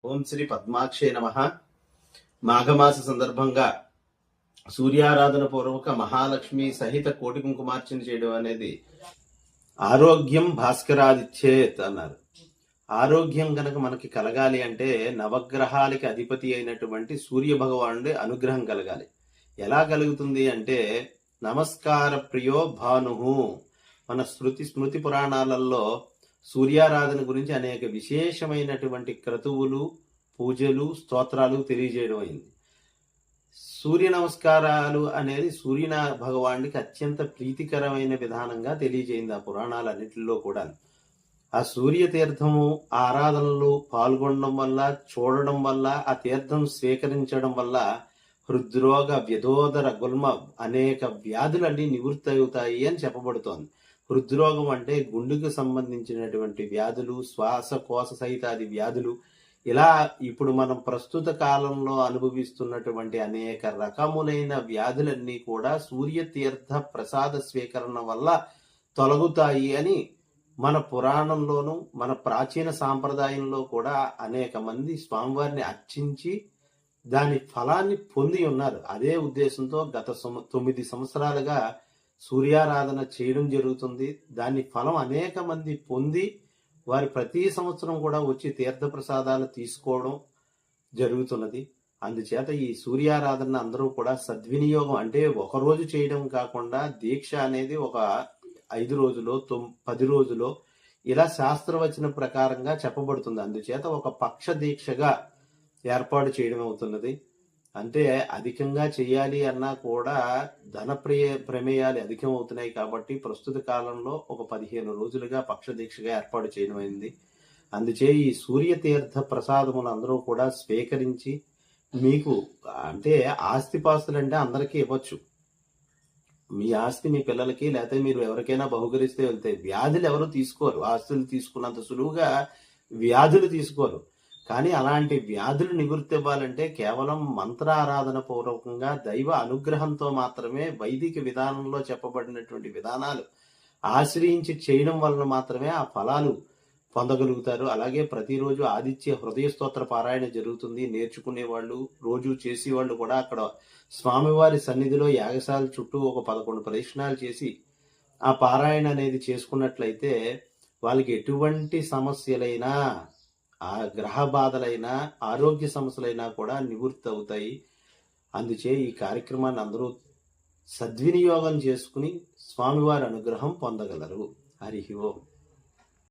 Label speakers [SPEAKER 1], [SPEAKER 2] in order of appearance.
[SPEAKER 1] ఓం శ్రీ పద్మాక్షే నమః. మాఘమాస సందర్భంగా సూర్యారాధన పూర్వక మహాలక్ష్మి సహిత కోటి కుంకుమార్చన చేయడం అనేది ఆరోగ్యం భాస్కరాదిచ్చేత్ అన్నారు. ఆరోగ్యం గనక మనకి కలగాలి అంటే నవగ్రహాలకి అధిపతి అయినటువంటి సూర్య భగవానుడి అనుగ్రహం కలగాలి. ఎలా కలుగుతుంది అంటే నమస్కార ప్రియో భానుహు. మన స్మృతి పురాణాలలో సూర్యారాధన గురించి అనేక విశేషమైనటువంటి క్రతువులు, పూజలు, స్తోత్రాలు తెలియజేయడం అయింది. సూర్య నమస్కారాలు అనేది సూర్య భగవానుడికి అత్యంత ప్రీతికరమైన విధానంగా తెలియజేయింది ఆ పురాణాలన్నింటిలో కూడా. ఆ సూర్య తీర్థము ఆరాధనలో పాల్గొనడం వల్ల, చూడడం వల్ల, ఆ తీర్థం స్వీకరించడం వల్ల హృద్రోగ, వ్యధోదర, గుల్మ అనేక వ్యాధులన్నీ నివృత్తి అవుతాయి అని చెప్పబడుతోంది. హృద్రోగం అంటే గుండెకు సంబంధించినటువంటి వ్యాధులు, శ్వాసకోశ సహితాది వ్యాధులు, ఇలా ఇప్పుడు మనం ప్రస్తుత కాలంలో అనుభవిస్తున్నటువంటి అనేక రకములైన వ్యాధులన్నీ కూడా సూర్యతీర్థ ప్రసాద స్వీకరణ వల్ల తొలగుతాయి అని మన పురాణంలోనూ మన ప్రాచీన సాంప్రదాయంలో కూడా అనేక మంది స్వామివారిని అర్చించి దాని ఫలాన్ని పొంది ఉన్నారు. అదే ఉద్దేశంతో గత 9 సంవత్సరాలుగా సూర్యారాధన చేయడం జరుగుతుంది. దాని ఫలం అనేక మంది పొంది వారి ప్రతి సంవత్సరం కూడా వచ్చి తీర్థ ప్రసాదాలు తీసుకోవడం జరుగుతున్నది. అందుచేత ఈ సూర్యారాధన అందరూ కూడా సద్వినియోగం, అంటే ఒక రోజు చేయడం కాకుండా దీక్ష అనేది ఒక 5 రోజులో 10 రోజులో ఇలా శాస్త్రవచన ప్రకారంగా చెప్పబడుతుంది. అందుచేత ఒక పక్ష దీక్షగా ఏర్పాటు చేయడం అవుతున్నది. అంటే అధికంగా చేయాలి అన్నా కూడా ధన ప్రమేయాలు అధికం అవుతున్నాయి కాబట్టి ప్రస్తుత కాలంలో ఒక 15 రోజులుగా పక్ష దీక్షగా ఏర్పాటు చేయడం అయింది. అందుచే ఈ సూర్యతీర్థ ప్రసాదములు అందరూ కూడా స్వీకరించి, మీకు అంటే ఆస్తిపాస్తులు అంటే అందరికీ ఇవ్వచ్చు. మీ ఆస్తి మీ పిల్లలకి, లేకపోతే మీరు ఎవరికైనా బహుకరిస్తే వెళ్తాయి. వ్యాధులు ఎవరు తీసుకోరు. ఆస్తులు తీసుకున్నంత సులువుగా వ్యాధులు తీసుకోరు. కానీ అలాంటి వ్యాధులు నివృత్తి ఇవ్వాలంటే కేవలం మంత్రారాధన పూర్వకంగా దైవ అనుగ్రహంతో మాత్రమే, వైదిక విధానంలో చెప్పబడినటువంటి విధానాలు ఆశ్రయించి చేయడం వలన మాత్రమే ఆ ఫలాలు పొందగలుగుతారు. అలాగే ప్రతిరోజు ఆదిత్య హృదయ స్తోత్ర పారాయణ జరుగుతుంది. నేర్చుకునే వాళ్ళు, రోజు చేసేవాళ్ళు కూడా అక్కడ స్వామివారి సన్నిధిలో యాగశాల చుట్టూ ఒక 11 ప్రదక్షిణాలు చేసి ఆ పారాయణ అనేది చేసుకున్నట్లయితే వాళ్ళకి ఎటువంటి సమస్యలైనా, ఆ గ్రహ బాధలైనా, ఆరోగ్య సమస్యలైనా కూడా నివృత్తి అవుతాయి. అందుచే ఈ కార్యక్రమాన్ని అందరూ సద్వినియోగం చేసుకుని స్వామివారి అనుగ్రహం పొందగలరు. హరి ఓం.